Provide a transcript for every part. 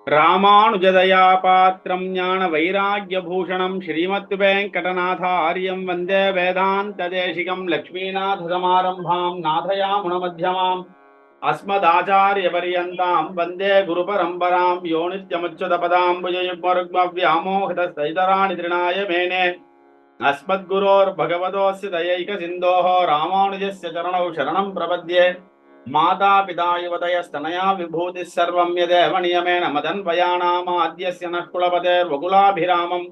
ராமானுஜதயா பாத்திரம் ஞான வைராகியபூஷணம் ஸ்ரீமத்வேங்கடநாதாரியம் வந்தே வேதாந்ததேசிகம் லக்ஷ்மீநாதசமாரம்பாம் நாதயாமுனமத்தியமாம் अस्मदाचार्यपर्यन्तां वन्दे गुरुपरम्परां यो नित्यमुच्युतपदाम्बुजयुग्मरुग्मव्यामोहतस्तैतराणि तृणाय मेने अस्मद्गुरोर्भगवतोऽस्य दयैकसिन्धोः रामानुजस्य चरणौ शरणं प्रपद्ये माता पिता युवतयस्तनया विभूतिः सर्वं यदेव नियमेन मदन्वयानामाद्यस्य नः कुलपतेर्वकुलाभिरामम्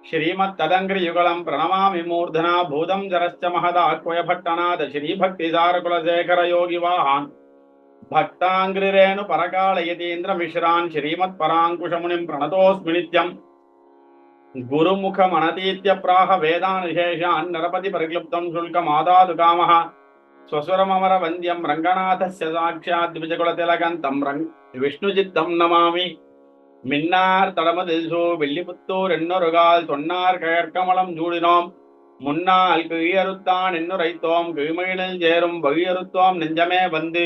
श्रीमत्तदङ्घ्रियुगलं प्रणमामि मूर्धना भूतं जरश्च महदाह्वयभट्टनाथ श्रीभक्तिसारकुलशेखरयोगिवाहान् भक्तांग्रिरेणु परकाल यतीन्द्र मिश्रान् श्रीमत्पराङ्कुशमुनिं प्रणतोऽस्मि नित्यम् गुरुमुखमनतीत्य प्राह वेदानुशेषान् नरपति परिक्लुप्तं शुल्कमादातु कामः स्वसुरममर वन्द्यं रङ्गनाथस्य साक्षात् द्विजकुलतिलकं विष्णुचित्तं नमामि மின்னார் தடமதில்சோ வெள்ளிபுத்தூர் என்னொருகால் தொன்னார் கயற்கமலம் ஜூடினோம் முன்னால் கிழியறுத்தான் என்னுரைத்தோம் கிழிமயிலில் சேரும் வழியறுத்தோம் நெஞ்சமே வந்து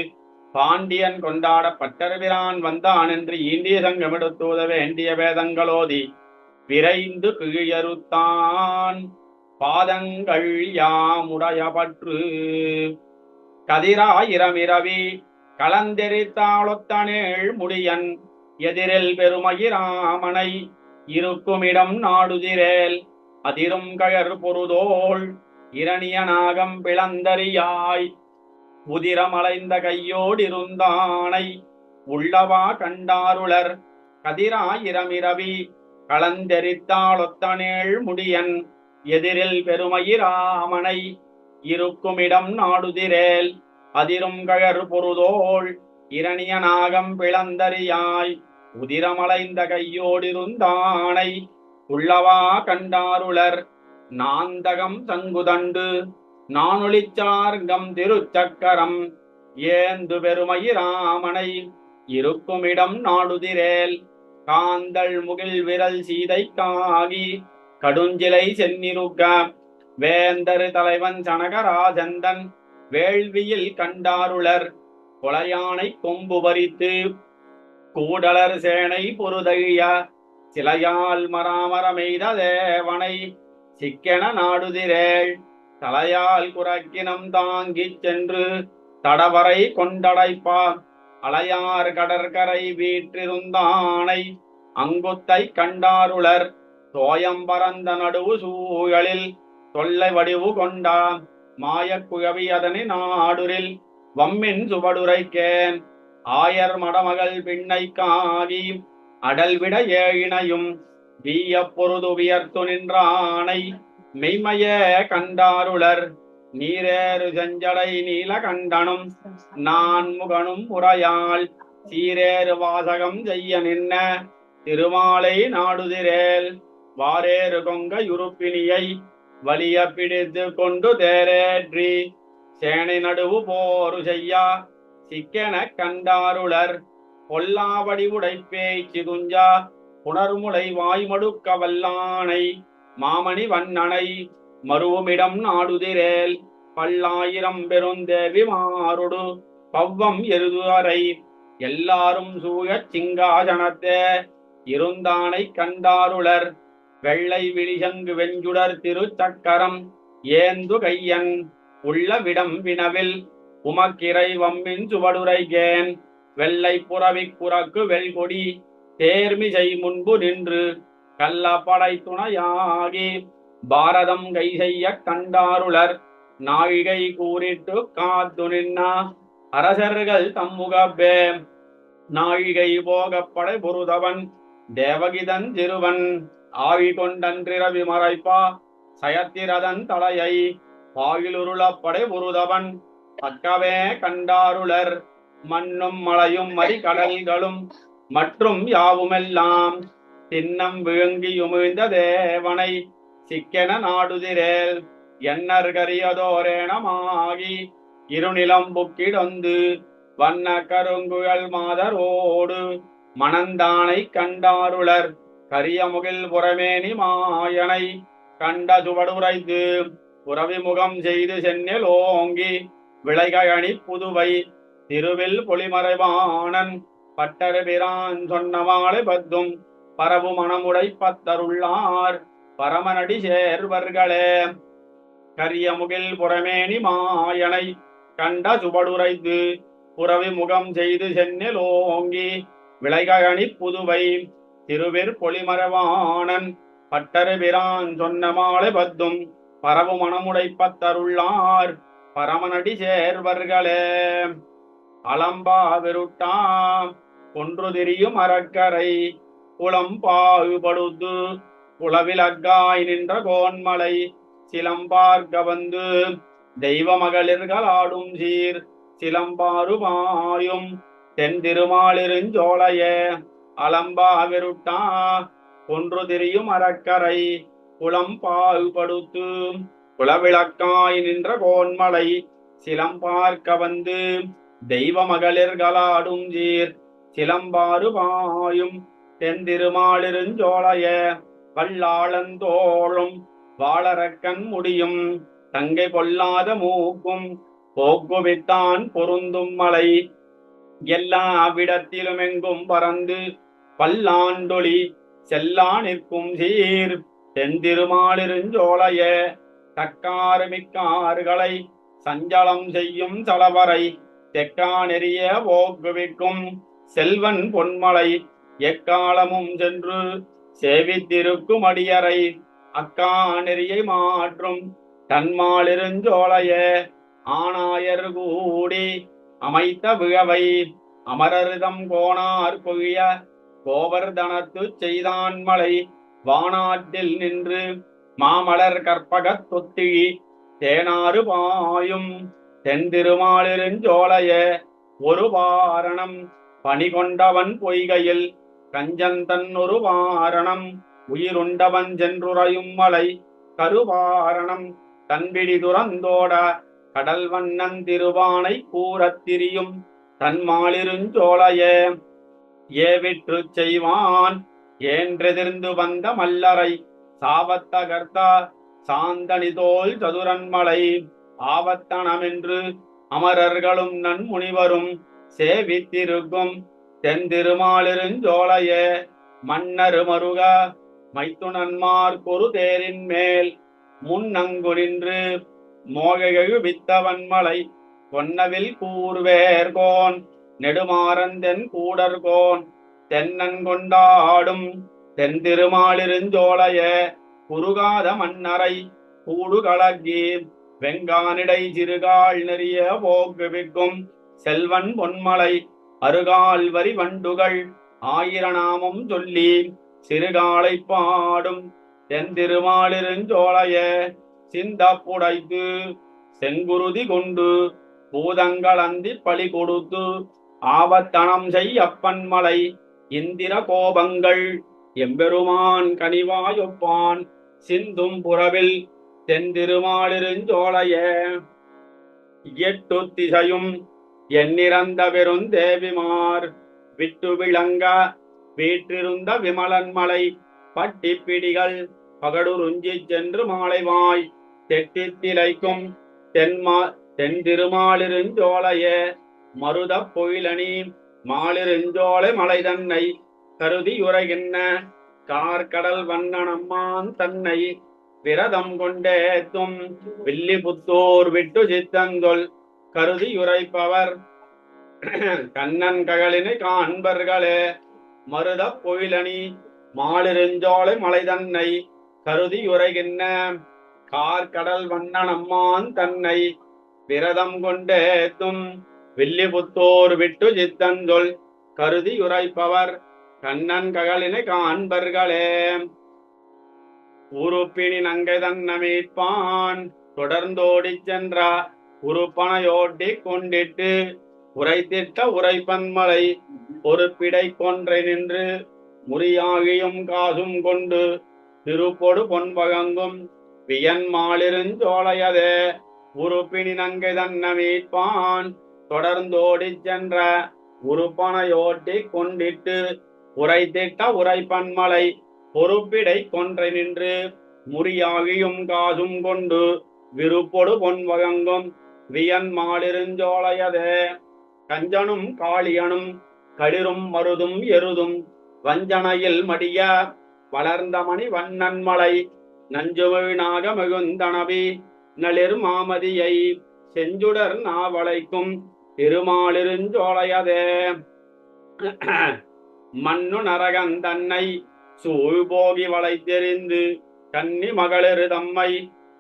பாண்டியன் கொண்டாட பட்டர்பிரான் வந்தான் என்று ஈண்டிய சங்கமிடுத்தூத வேண்டிய வேதங்களோதி விரைந்து கிழியறுத்தான் பாதங்கள் யாமுடைய பற்று கதிராயிரமிரவி கலந்தெரித்தாளொத்தனேள் முடியன் எதிரில் பெருமயிராமனை இருக்குமிடம் நாடுதிரேல் அதிரும் கயர் பொருதோள் இரணிய நாகம் பிளந்தறியாய் உதிரமலைந்த கையோடிருந்தானை உள்ளவா கண்டாருளர் கதிராயிரமிரவி கலந்தெரித்தாளொத்தனேள் முடியன் எதிரில் பெருமயிராமனை இருக்குமிடம் நாடுதிரேல் அதிரும் கயர் பொருதோள் இரணிய நாகம் பிளந்தறியாய் உதிரமலைந்த கையோடிருந்தானை உள்ளவா கண்டாருளர் நாந்தகம் சங்குதண்டு நானொளிச்சார்கம் திருச்சக்கரம் ஏந்து பெருமயிராமனை இருக்குமிடம் நாடுதிரேல் காந்தள் முகில் விரல் சீதைக்காகி கடுஞ்சிலை சென்னிருக்க வேந்தரு தலைவன் சனகராஜந்தன் வேள்வியில் கண்டாருளர் கொலையானை கொம்பு பறித்து கூடலர் சேனை பொருதழிய சிலையால் மராமரமெய்த தேவனை சிக்கென நாடுதிரேள் தலையால் குரக்கினம் தாங்கிச் சென்று தடவரை கொண்டடைப்பா அலையார் கடற்கரை வீற்றிருந்தானை அங்குத்தை கண்டாருளர் தோயம் பரந்த நடுவு சூழலில் தொல்லை வடிவு கொண்டா மாயக்குழவி அதனை நாடுரில் வம்மின் சுவடுரைக்கேன் ஆயர் மடமகள் பின்னைக்காகி அடல்விட ஏழினையும் வீய பொருது வியர்த்து நின்றானை மெய்மையே கண்டாருளர் நீரேறு செஞ்சடை நீல கண்டனும் நான் முகனும் உரையாள் சீரேறு வாசகம் செய்ய நின்ன திருமாலை நாடுதிரேல் வாரேறு கொங்க யுறுப்பினியை வலிய பிடித்து கொண்டு தேரேற்றி சேனை நடுவு போரு செய்யா சிக்கென கண்டாருளர் பொல்லாவடி உடைப்பேய் சிகுஞ்சா புணர்முலை வாய்மடுக்க வல்லானை மாமணி வண்ணனை மருவுமிடம் நாடுதிரேல் பல்லாயிரம் பெருந்தேவி மாறுடு பவ்வம் எருதுவரை எல்லாரும் சூழச் சிங்காசனத்தே இருந்தானை கண்டாருளர் வெள்ளை விழிசங்கு வெஞ்சுடர் திருச்சக்கரம் ஏந்து கையன் உள்ள விடம் வினவில் உமக்கிரை வம்மின் சுவடுரைகேன் வெள்ளை புறவி புறக்கு வெல்கொடி தேர்மிசை முன்பு நின்று கள்ளப்படை துணையாகி பாரதம் கை செய்ய கண்டாருளர் நாழிகை கூறிட்டு காத்து நின்னா அரசர்கள் தம்முகப்பே நாழிகை போகப்படை பொருதவன் தேவகிதன் திருவன் ஆவி கொண்டன்றிரவி மறைப்பா சயத்திரதன் தலையை பாயிலுருளப்படை பொருதவன் பக்கவே கண்டாருளர் மண்ணும் மலையும் மறிகடல்களும் மற்றும் யாவுமெல்லாம் தின்னம் விழுங்கியுமிழ்ந்த தேவனை சிக்கென நாடுதிரேல் எண்ணற்கரியதோரேணமாகி இருநிலம் புக்கிடொந்து வண்ண கருங்குழல் மாதரோடு மணந்தானை கண்டாருளர் கரியமுகில் புறமேனி மாயனை கண்ட சுவடுரைத்து புறவிமுகம் செய்து சென்னில் ஓங்கி விளைகழனி புதுவை திருவில் பொலிமறைவாணன் பட்டர்பிரான் சொன்ன மாலை பத்தும் பரவு மணமுடை பத்தருள்ளார் பரமனடி சேர்வர்களே. கரியமுகில் புறமேனி மாயனை கண்ட சுவடுரைத்து புறவி முகம் செய்து சென்னிலோங்கி விளைகணி புதுவை திருவிற் பொலிமரவாணன் பட்டர்பிரான் சொன்ன மாலை பத்தும் பரவு மணமுடை பத்தருள்ளார் பரமனடி சேர்வர்களே. அலம்பா விருட்டாம் ஒன்று திரியும் அறக்கரை குளம் பாகுபடுத்து குளவிலக்காய் நின்ற கோன்மலை சிலம்பார்க்க வந்து தெய்வ மகளிர்களாடும் சீர் சிலம்பாருமாயும் தென் திருமாலிருஞ்சோலைய. அலம்பா விருட்டா ஒன்று திரியும் அறக்கரை குளம் பாகுபடுத்து குளவிளக்காய் நின்ற கோன்மலை சிலம்பார்க்க வந்து தெய்வ மகளிர்களாடும் சீர் சிலம்பாருமாயும் தென் திருமாலிருஞ்சோலைய. வல்லாளந்தோளும் வாளரக்கன் முடியும் தங்கை பொல்லாத மூக்கும் போக்குவித்தான் பொருந்தும் மலை எல்லா விடத்திலும் எங்கும் பறந்து பல்லாண்டொளி செல்லா நிற்கும் சீர் தென் திருமாலிருஞ்சோலைய. தக்காருமிக்கார்களை சஞ்சலம் செய்யும் சலவரை தெக்கா நெறிய போக்குவிக்கும் செல்வன் பொன்மலை எக்காலமும் சென்று சேவித்திருக்கும் அடியரை அக்கா நெறியை மாற்றும் தன்மாலிருஞ்சோலைய. ஆனாயர் கூடி அமைத்த விழவை அமரரிதம் கோணார் பொழிய கோவர்தனத்து செய்தான் மலை வானாட்டில் நின்று மாமலர் கற்பகத் தொத்திழி தேனாறு பாயும் தென் திருமாலிருஞ்சோலைய. ஒரு வாரணம் பணி கொண்டவன் பொய்கையில் கஞ்சந்தன் ஒரு வாரணம் உயிருண்டவன் சென்றுரையும் மலை கருவாரணம் தன்பிடி துறந்தோட கடல் வண்ணன் திருவானை கூறத்திரியும் தன்மாலிருஞ்சோலைய. ஏவிற்று செய்வான் ஏன்றெதிர்ந்து வந்த மல்லரை சாவத்தகர்த்தா சாந்தனி தோல் சதுரன்மலை ஆவத்தனமென்று அமரர்களும் நன்முனிவரும் சேவித்திருக்கும் தென் திருமாலிருஞ்சோலைய. மன்னர் மருக மைத்துனன்மார் கொரு தேரின் மேல் முன்னங்கு நின்று மோகையு வித்தவன்மலை பொன்னவில் கூர்வேர்கோன் நெடுமாறன் தென் கூடர்கோன் தென்னன் கொண்டாடும் தென் திருமாலிருஞ்சோலைய. குறுகாத மன்னரை கூடு கலக்கி வெங்கானிடை சிறுகால் நெறிய போக்குவிக்கும் செல்வன் பொன்மலை அருகால் வரி வண்டுகள் ஆயிரநாமம் சொல்லி சிறுகாலை பாடும் தென் திருமாலிருஞ்சோலைய. சிந்தப்புடைத்து செங்குருதி கொண்டு பூதங்கள் அந்தி பலி கொடுத்து ஆபத்தனம் செய்யப்பன்மலை இந்திர கோபங்கள் எம்பெருமான் கனிவாயொப்பான் சிந்தும் புறவில் தென் திருமாலிருஞ்சோலைய. எட்டு திசையும் எண்ணிறந்த பெருந்தேவிமார் விட்டு விளங்க வீற்றிருந்த விமலன் மலை பட்டிப்பிடிகள் பகடுருஞ்சி சென்று மாலைவாய் தெட்டித்திலைக்கும் தென் திருமாலிருஞ்சோலைய. மருத பொயிலணி மாலிருஞ்சோலை மலை தன்னை கருதியுரைகின்ற கார்கடல் வண்ணனம்மான் தன்னை விரதம் கொண்டேத்தும் வில்லிபுத்தூர் விட்டு சித்தங்கொள் கருதியுரைப்பவர் கண்ணன் ககளினை காண்பர்களே. மருத பொயிலணி மாலிருஞ்சோலை மலை தன்னை கருதியுரைகின்ற கார்கடல் வண்ணனம்மான் தன்னை விரதம் கொண்டேத்தும் வில்லிபுத்தூர் விட்டு சித்தங்கொள் கருதியுரைப்பவர் கண்ணன் ககளினை காண்பர்களே. உறுப்பினி நங்கை தன்னமீட்பான் தொடர்ந்தோடிச் சென்ற உறுப்பனையோட்டி கொண்டிட்டு உரைத்திட்ட உரைப்பன்மலை ஒரு பிடை கொன்றை நின்று முறியாகியும் காசும் கொண்டு திருப்பொடு பொன்பகங்கும் வியன் மாலிருஞ்சோலையதே. உறுப்பினி நங்கை தன்னமீட்பான் தொடர்ந்தோடிச் சென்ற உறுப்பனையோட்டி கொண்டிட்டு உரைத்திட்ட உரைப்பன்மலை பொறுப்பிடை கொன்றை நின்று முறியாகியும் காசும் கொண்டு விருப்பொடு பொன்வகங்கும் வியன் மாலிருஞ்சோலையதே. கஞ்சனும் காளியனும் களிரும் மருதும் எருதும் வஞ்சனையில் மடிய வளர்ந்த மணி வண்ணன்மலை நஞ்சுமிழ்நாக மிகுந்தனவி நளிர் மாமதியை செஞ்சுடர் நாவளைக்கும் திருமாலிருஞ்சோலையதே மண்ணு நரகன் தன்னை சூழ்போகி வளைத்தெறிந்து கன்னி மகளிர் தம்மை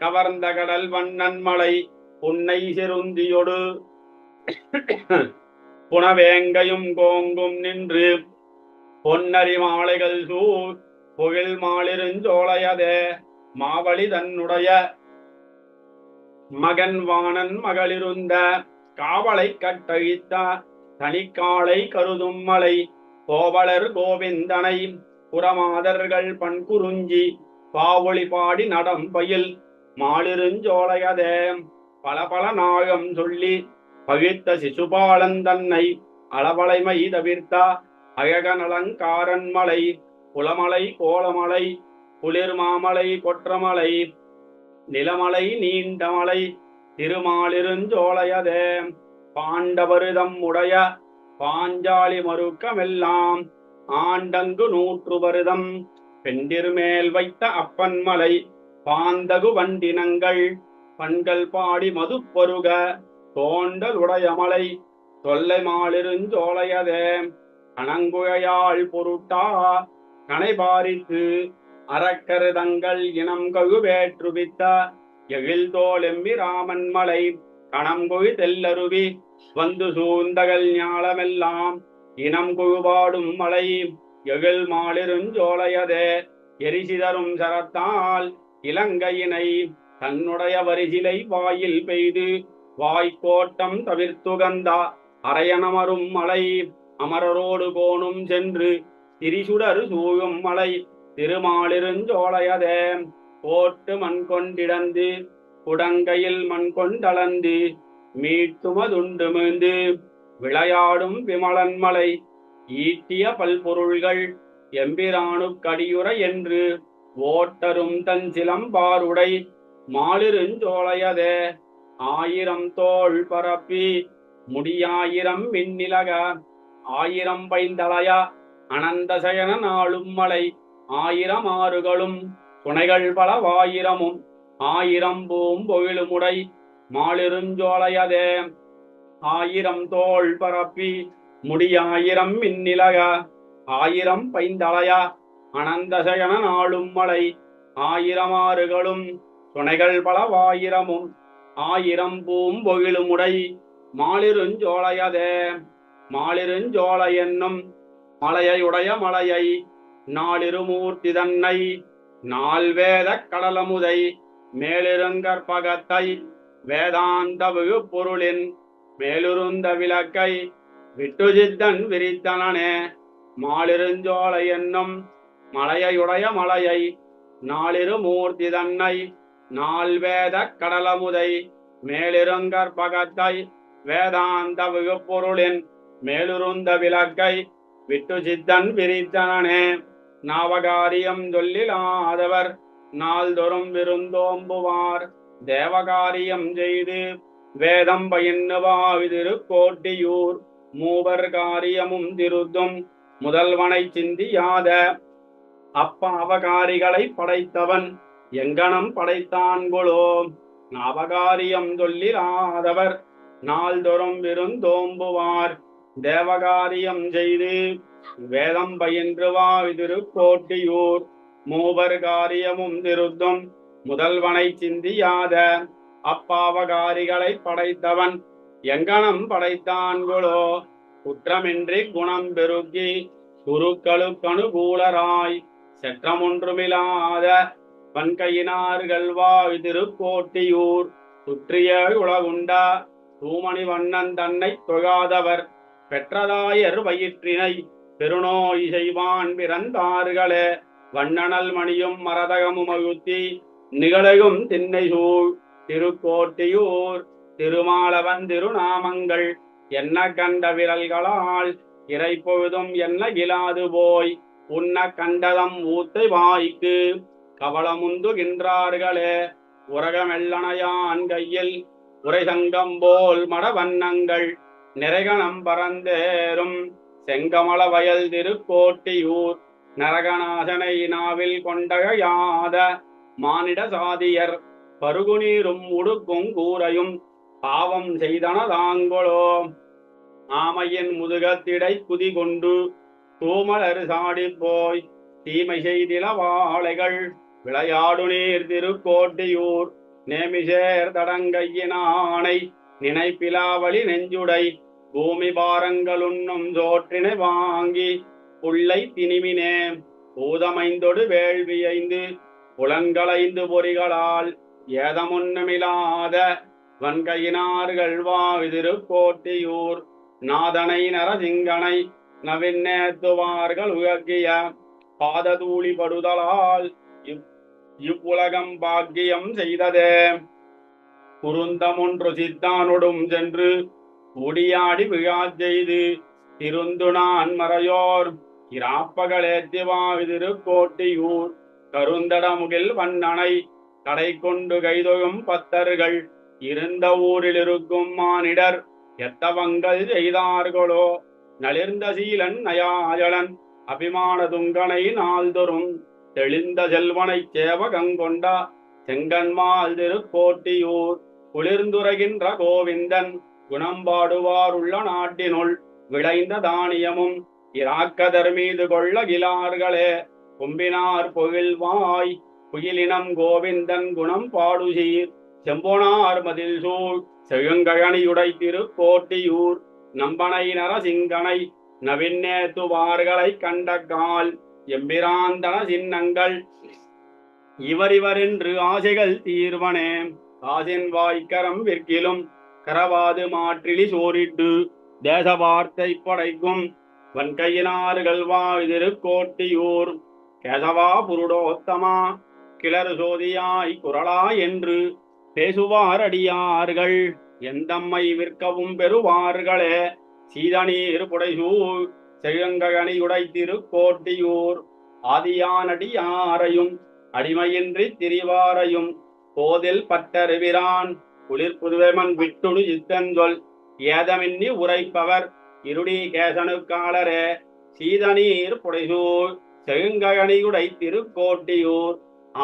கவர்ந்த கடல் வண்ணன்மலை புன்னை செருந்தியொடு புனவேங்கையும் கோங்கும் நின்று பொன்னரி மாலைகள் சூழ் புகில் மாலிருஞ்சோலையதே மாவழி தன்னுடைய மகன் வாணன் மகளிருந்த காவலை கட்டழித்த தனிக்காலை கருதும் மலை கோவலர் கோவிந்தனை புறமாதர்கள் பண்குறிஞ்சி பாவொளி பாடி நடம்பயில் மாலிருஞ்சோலையதே பல பல நாகம் சொல்லி பகிர்த்த சிசுபாலன் தன்னை அளவலைமை தவிர்த்த அழகநலங்காரன் மலை புலமலை கோலமலை குளிர் மாமலை கொற்றமலை நிலமலை நீண்டமலை திருமாலிருஞ்சோலையதே பாண்டவருதம் உடைய பாஞ்சாலி மறுக்கமெல்லாம் ஆண்டங்கு 100 வருதம் பெண்டிருமேல் வைத்த அப்பன்மலை பாந்தகு வண்டினங்கள் பண்கள் பாடி மதுப்பருக தோண்டல் உடையமலை தொல்லை மாலிருஞ்சோலையதே அணங்குழையாள் பொருட்டா கனைபாரித்து அறக்கருதங்கள் இனம் கழுவேற்றுவித்த எழில்தோல் எம்பிராமன் மலை கணம்பொழி தெல்லருவி வந்து சூழ்ந்தகள் ஞாலமெல்லாம் இனம் குழுபாடும் மலை எழில் மாலிருஞ்சோலையதே எரிசிதரும் சரத்தால் இலங்கையினை தன்னுடைய வரிசிலை வாயில் பெய்து வாய்க்கோட்டம் தவிர்த்துகந்தா அரையனமரும் மலை அமரரோடு கோணும் சென்று திரிசுடர் சூழும் மலை திருமாலிருஞ்சோலையதே போட்டு மண் கொண்டிடந்து குடங்கையில் மண் கொண்டளந்து மீட்டுமதுண்டு மீண்டு விளையாடும் விமலன் மலை ஈட்டிய பல்பொருள்கள் எம்பிரானு கடியுற என்று ஓட்டரும் தன் சிலம்பாருடை மாலிருஞ்சோலையதே ஆயிரம் தோள் பரப்பி முடியாயிரம் மின்னிலக ஆயிரம் பைந்தளைய அனந்தசயன நாளும் மலை ஆயிரம் ஆறுகளும் துணைகள் பலவாயிரமும் ஆயிரம் பூம்பொழிலுமுடை மாலிருஞ்சோலையதே ஆயிரம் தோள் பரப்பி முடியாயிரம் மின்னிலக ஆயிரம் பைந்தளைய அனந்தசயன நாளும் மலை ஆயிரம் ஆறுகளும் துணைகள் பலவாயிரமும் ஆயிரம் பூம்பொழிலுமுடை மாலிருஞ்சோலையதே மாலிருஞ்சோலை என்னும் மலையுடைய மலையை நாளிருமூர்த்தி தன்னை நால்வேத கடலமுதை மேலிருங்கற்பகத்தை வேதாந்த விழுப்பொருளின் மேலிருந்த விளக்கை விட்டுஜித்தன் விரித்தனனே மாலிருஞ்சோலை என்னும் மலையுடைய மலையை நாளிருமூர்த்தி தன்னை நால்வேத கடலமுதை மேலிருங்கற்பகத்தை வேதாந்த விழுப்பொருளின் மேலிருந்த விளக்கை விட்டு சித்தன் விரித்தனனே நாவகாரியம் சொல்லிலாதவர் நாள்தொறும் விருந்தோம்புவார் தேவகாரியம் செய்து வேதம் பயின்னுவாய் திருக்கோட்டியூர் மூவர் காரியமும் திருத்தும் முதல்வனை சிந்தியாத அப்பாவகாரிகளை படைத்தவன் எங்கனம் படைத்தான்கொளோ நாவகாரியம் சொல்லிலாதவர் நாள்தொறும் விருந்தோம்புவார் தேவகாரியம் செய்து வேதம் பயின்றுவாய் திருக்கோட்டியூர் மூவர் காரியமும் திருத்தும் முதல்வனை சிந்தியாத அப்பாவகாரிகளை படைத்தவன் எங்கனம் படைத்தான்களோ குற்றமின்றி குணம் பெருக்கி குருக்களுக்கனுகூலராய் செற்றமொன்றுமில்லாத வன்கையினார்கள் வாய் திருக்கோட்டியூர் சுற்றிய உலகுண்டா தூமணி வண்ணன் தன்னை தொழாதவர் பெற்றதாயர் வயிற்றினை பெருநோய் செய்வான் பிறந்தார்களே வண்ணனல் மணியும் மரதகமும் அழுத்தி நிகழையும் திண்ணை சூழ் திருக்கோட்டியூர் திருமாலவன் திருநாமங்கள் என்ன கண்ட விரல்களால் இறைப்பொழுதும் என்ன இலாது போய் உன்ன கண்டதம் ஊத்தை வாய்க்கு கவளமுந்துகின்றார்களே உரகமெல்லனையான் கையில் உரைசங்கம் போல் மடவண்ணங்கள் நிறைகணம் பரந்தேறும் செங்கமல வயல் திருக்கோட்டியூர் நரகநாசனை நாவில் கொண்டகையாத மானிட சாதியர் பருகுநீரும் உடுக்கும் கூரையும் பாவம் செய்தனதாங்கொளோ ஆமையின் முதுகத்திடை குதி கொண்டு தூமலர் சாடி போய் தீமை செய்தில வாழைகள் விளையாடு நீர் திருக்கோட்டியூர் நேமிசேர் தடங்கையினானை நினைப்பிலாவளி நெஞ்சுடை பூமி பாரங்களுண்ணும் சோற்றினை வாங்கி புள்ளை திணிமினே பூதமைந்தொடு வேள்வியைந்து புலன்களைந்து பொறிகளால் ஏதமுன்னமில்லாத வன்கையினார்கள் திருக்கோட்டியூர் நாதனை நரசிங்கனை நவின்னேத்துவார்கள் உயர்கிய பாததூளி படுதலால் இவ்வுலகம் பாக்கியம் செய்ததே குருந்தமொன்று சித்தானொடும் சென்று உடியாடி விழா செய்து திருந்து நான் மறையோர் இராப்பகலேத்திவா திருக்கோட்டியூர் கருந்தடமுகில் வண்ணனை கடை கொண்டு கைதொழும் பத்தர்கள் இருந்த ஊரில் இருக்கும் மானிடர் எத்தவங்கள் செய்தார்களோ நலிர்ந்த சீலன் நயாஜலன் அபிமான துங்கனை நாள்தொறும் தெளிந்த செல்வனை சேவகங்கொண்டா செங்கன்மால் திருக்கோட்டியூர் குளிர்ந்துரைகின்ற கோவிந்தன் குணம் பாடுவாருள்ள நாட்டினுள் விளைந்த தானியமும் இராக்கதர் மீது கொள்ளகிலார்களே கும்பினார் பொகில்வாய் குயிலினம் கோவிந்தன் குணம் பாடுசீர் செம்பொனார் மதில் சூழ் செழுங்கழனியுடை திருக்கோட்டியூர் நம்பனை நரசிங்கனை நவின்னேத்துவார்களை கண்ட கால் எம்பிராந்தன சின்னங்கள் இவரிவரென்று ஆசைகள் தீர்வனே காசின் வாய்க்கரம் விற்கிலும் கரவாது மாற்றிலி சோரிட்டு தேச வார்த்தை படைக்கும் வன்கையினார்கள் திருக்கோட்டியூர் கேசவா புருடோத்தமா கிளறு சோதியாய் குரலா என்று பேசுவார் அடியார்கள் எந்தம்மை விற்கவும் பெறுவார்களே சீதநீர் புடைசூழ் செழுங்ககனியுடை திருக்கோட்டியூர் ஆதியானடியாரையும் அடிமையின்றி திரிவாரையும் போதில் பட்டறிவிரான் குளிர் புதுவைமன் விட்டுடு சித்தன்சொல் ஏதமின்னி உரைப்பவர் இருடி கேசனுக்காளரே சீதநீர் புடைசூழ் செழுங்ககனியுடை திருக்கோட்டியூர்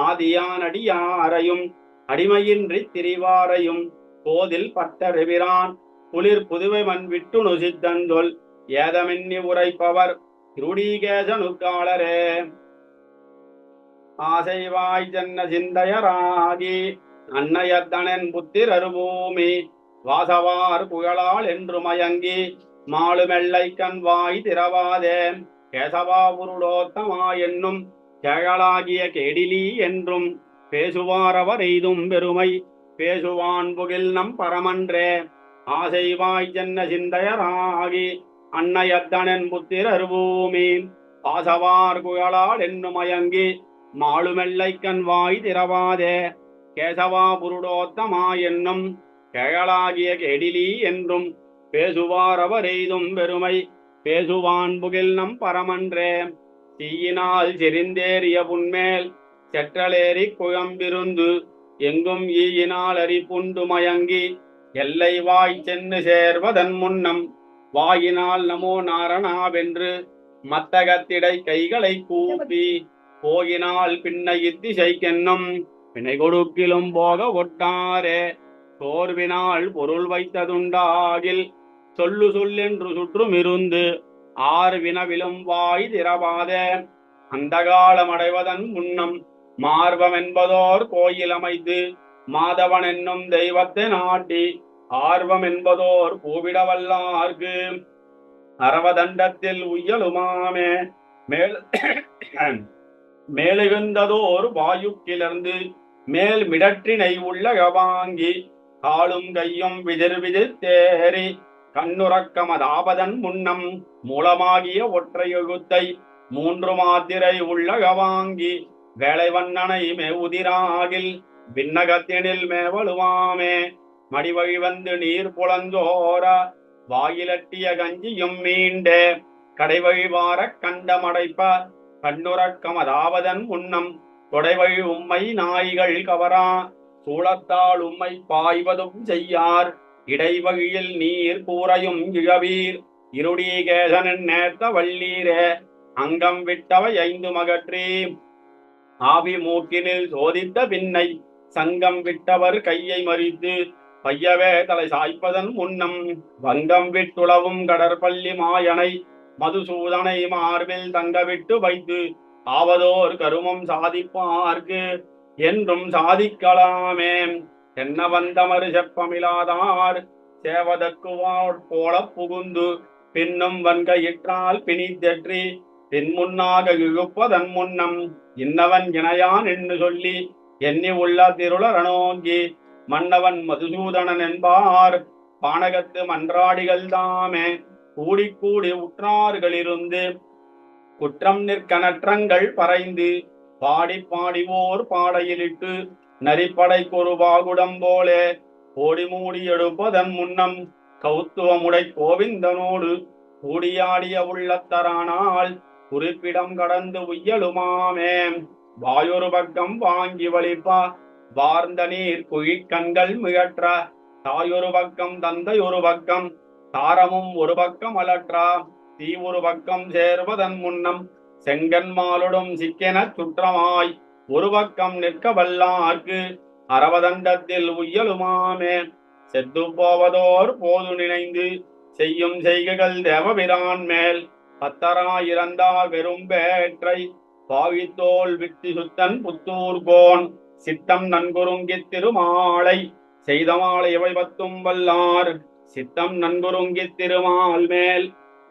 ஆதியானடியாரையும் அடிமையின்றி திரிவாரையும் போதில் பட்டறிவிரான் குளிர் புதுவை மண் விட்டு நுசித்தந்தொல் ஏதமின்னி உரைப்பவர் இருடீகேசனுக்காளரே ஆசைவாய் ஜன்ன சிந்தையராகி அன்னையத்தனன் புத்திரரு பூமி வாசவார் புகழால் என்று மயங்கி மாலுமெல்லை கண் வாய் திறவாதே கேசவா புருடோத்தமா என்னும் கேகளாகிய கேடிலி என்றும் பேசுவார் அவர் எய்தும் பெருமை பேசுவான் புகில் நம் பரமன்றே ஆசைவாய் ஜன்ன சிந்தையராகி அன்னையத்தனன் புத்திரர் பூமி பாசவார் புகழால் என்று மயங்கி மாலுமெல்லை கண் வாய் திறவாதே கேசவா புருடோத்தமா என்னும் கேகளாகிய கேடிலி என்றும் பேசுவார் அவர் எய்தும் பெருமை பேசுவான் புகில் நம் பரமன்றே தீயினால் செறிந்தேறிய புன்மேல் செற்றலேறி குழம்பிருந்து எங்கும் ஈயினால் அரிப்புண்டு மயங்கி எல்லை வாய் சென்று சேர்வதன் முன்னம் வாயினால் நமோ நாரணாவென்று மத்தகத்திடை கைகளை கூப்பி போகினால் பின்னை இத்திசைக்கென்னும் பிணை கொடுக்கிலும் போக ஒட்டாரே சோர்வினால் பொருள் வைத்ததுண்டாகில் சொல்லு சொல்லென்று சுற்றும் இருந்து ஆறு வினவிலும் வாய் திறவாதே அந்த காலம் அடைவதன் முன்னம் மார்பம் என்பதோர் கோயில் அமைத்து மாதவன் என்னும் தெய்வத்தை நாட்டி ஆர்வம் என்பதோர் பூவிடவல்லார்க்கு அரவதண்டத்தில் உய்யலுமாமே மேலெழுந்ததோர் வாயு கிளர்ந்து மேல் மிடற்றினை உள்ளக வாங்கி காலும் கையும் விதிர் விதிர் தேறி கண்ணுறக்கமதாபதன் முன்னம் மூலமாகிய ஒற்றை எழுத்தை மூன்று மாத்திரை உள்ளக வாங்கி வேளைவண்ணனை மேவுதிராகில் விண்ணகத்தினில் மேவலுவாமே மடிவழி வந்து நீர் புலந்தோர வாயிலட்டிய கஞ்சியும் மீண்டே கடைவழி வார கண்டமடைப்ப கண்ணுறக்கமதாவதன் முன்னம் கொடைவழி உம்மை நாய்கள் கவரா சூளத்தால் உம்மை பாய்வதும் செய்யார் இடைவழியில் நீர் கூரையும் இழவீர் இருடீகேசனின் நேர்த்த வள்ளீரே அங்கம் விட்டவை ஐந்து மகற்றே ஆவி மூக்கினில் சோதித்த பின்னை சங்கம் விட்டவர் கையை மறித்து பையவே தலை சாய்ப்பதன் முன்னம் வங்கம் விட்டுளவும் கடற்பள்ளி மாயனை மதுசூதனை மார்பில் தங்க விட்டு வைத்து ஆவதோர் கருமம் சாதிப்பார்க்கு என்றும் சாதிக்கலாமே என்ன வந்தமறு செப்பமிலாதார் சேவதற்குவார் போல புகுந்து பின்னும் வன்கையிற்றால் பிணித்தெற்றி பின் முன்னாக இழுப்பதன் முன்னம் இன்னவன் இணையான் என்று சொல்லி எண்ணி உள்ள திருளரணோங்கி மன்னவன் மதுசூதனன் என்பார் பானகத்து மன்றாடிகள் தாமே கூடி கூடி உற்றார்களிருந்து குற்றம் நிற்கனற்றங்கள் பறைந்து பாடி பாடிவோர் பாடையிலிட்டு நரிப்படை கொருபாகுடம் போலே ஓடி மூடி எடுப்பதன் முன்னம் கௌத்துவமுடை கோவிந்தனோடு கூடியாடிய உள்ளத்தரானால் குறிப்பிடம் கடந்து உய்யலுமாமே வாயொரு பக்கம் வாங்கி வலிப்பா வார்ந்த நீர் குழிக்கண்கள் மிகற்ற தாயொரு பக்கம் தந்தை ஒரு பக்கம் தாரமும் ஒரு பக்கம் அலற்றா தீ ஒரு பக்கம் சேர்வதன் முன்னம் செங்கன்மாலுடும் சிக்கென சுற்றமாய் ஒரு பக்கம் நிற்க வல்லார்க்கு அரவதண்டத்தில் உய்யலுமாமே செத்து போவதோர் போது நினைந்து செய்யும் செய்கைகள் தேவபிரான் மேல் பத்தராயிரந்தார் வெறும் பேற்றை பாவித்தோல் விட்டு சுத்தன் புத்தூர்கோன் சித்தம் நன்குருங்கி திருமாலை செய்த மாலை இவை பத்தும் வல்லார் சித்தம் நன்குருங்கி திருமால் மேல்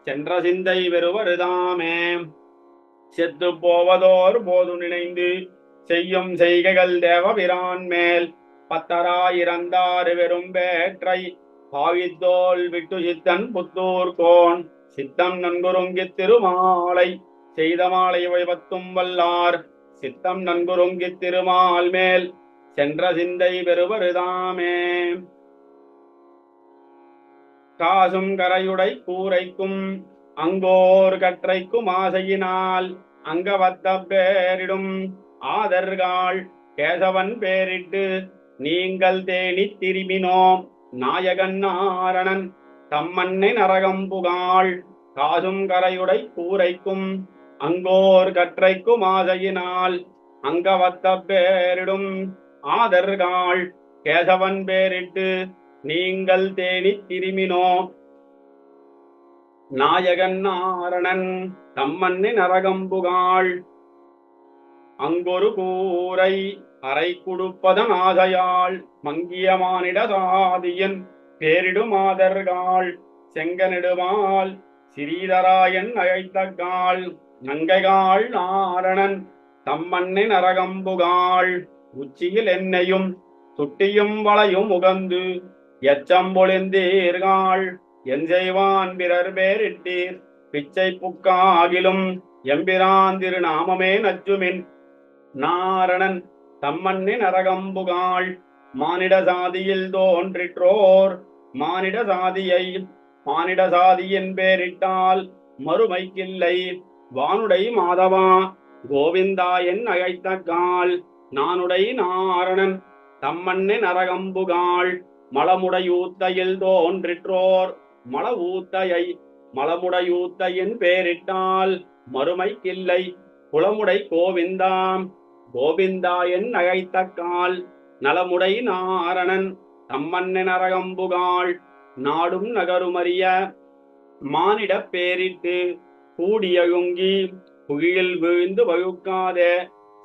சென்ற சிந்தை வெறுவருதாமே செத்து போவதோர் போது நினைந்து செய்யும் செய்கைகள் தேவபிரான் மேல் பத்தராயிரந்தார் வெறும் பேற்றை பாவித்தோல் விட்டு சித்தன் புத்தூர்கோன் சித்தம் நன்குருங்கி திருமாலை செய்த மாலை இவை பத்தும் வல்லார் சித்தம் நன்குருங்கி திருமால் மேல் சென்ற சிந்தை பெறுவருதாமே காசும் கரையுடை கூரைக்கும் அங்கோர் கற்றைக்கும் ஆசையினால் அங்கவத்த பேரிடும் ஆதர்காள் கேசவன் பேரிட்டு நீங்கள் தேனி திரும்பினோம் நாயகன் நாரணன் தம்மன்னை நரகம் புகாள் காசும் கரையுடை கூரைக்கும் அங்கோர் கற்றைக்கும் ஆசையினால் அங்கவத்த பேரிடும் ஆதர்காள் கேசவன் பேரிட்டு நீங்கள் தேடி திரும்பினோம் நாயகன் நாரணன் தம்மன்னி நரகம் புகாள் அங்கொரு கூரை அறை குடுப்பதன் ஆசையாள் மங்கிய மானிட சாதியன் பேரிடும் ஆதர்காள் செங்கனிடுமால் சிறீதராயன் அழைத்தகாள் நங்கைகாள் நாரணன் தம்மன்னி நரகம் புகாள் உச்சியில் என்னையும் சுட்டியும் வளையும் உகந்து எச்சம் பொழிந்தீர்கள் என் செய்வான் பிறர் பேரிட்டீர் பிச்சை புக்காகிலும் எம்பிரான் திருநாமமே நச்சுமின் நாரணன் தம்மன்னி நரகம்புகாள் மானிட சாதியில் தோன்றிற்றோர் மானிட சாதியை மானிட சாதியின் பேரிட்டால் மறுமைக்கில்லை வானுடை மாதவா கோவிந்தா என் அழைத்தகாள் நானுடை நாரணன் தம்மன்னி நரகம்புகாள் மலமுடையூத்தையில் தோன்றிற்றோர் மல ஊத்தையை மலமுடையூத்தையின் பேரிட்டால் மறுமைக்கில்லை குளமுடை கோவிந்தாம் கோவிந்தா என் அழைத்தக்கால் நலமுடை நாரணன் தம்மன்னி நரகம்புகாள் நாடும் நகருமறிய மானிட பேரிட்டு கூடியழுங்கி குழியில் வீழ்ந்து வழுக்காதே